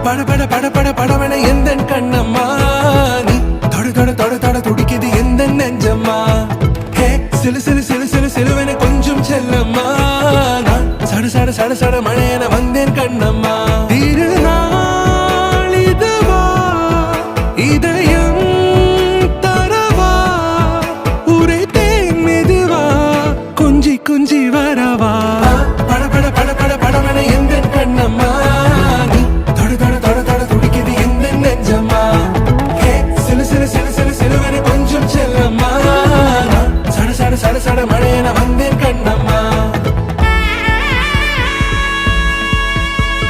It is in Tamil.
பட பட பட பட படவன எந்த கண்ணம்மா நீ தொட தொட தொட தொட துடிக்குது எந்த நெஞ்சம்மா சிலு சிலு சிலு சிலு சிலுவென கொஞ்சம் செல்லம்மா நான் சட சட சட சட மழை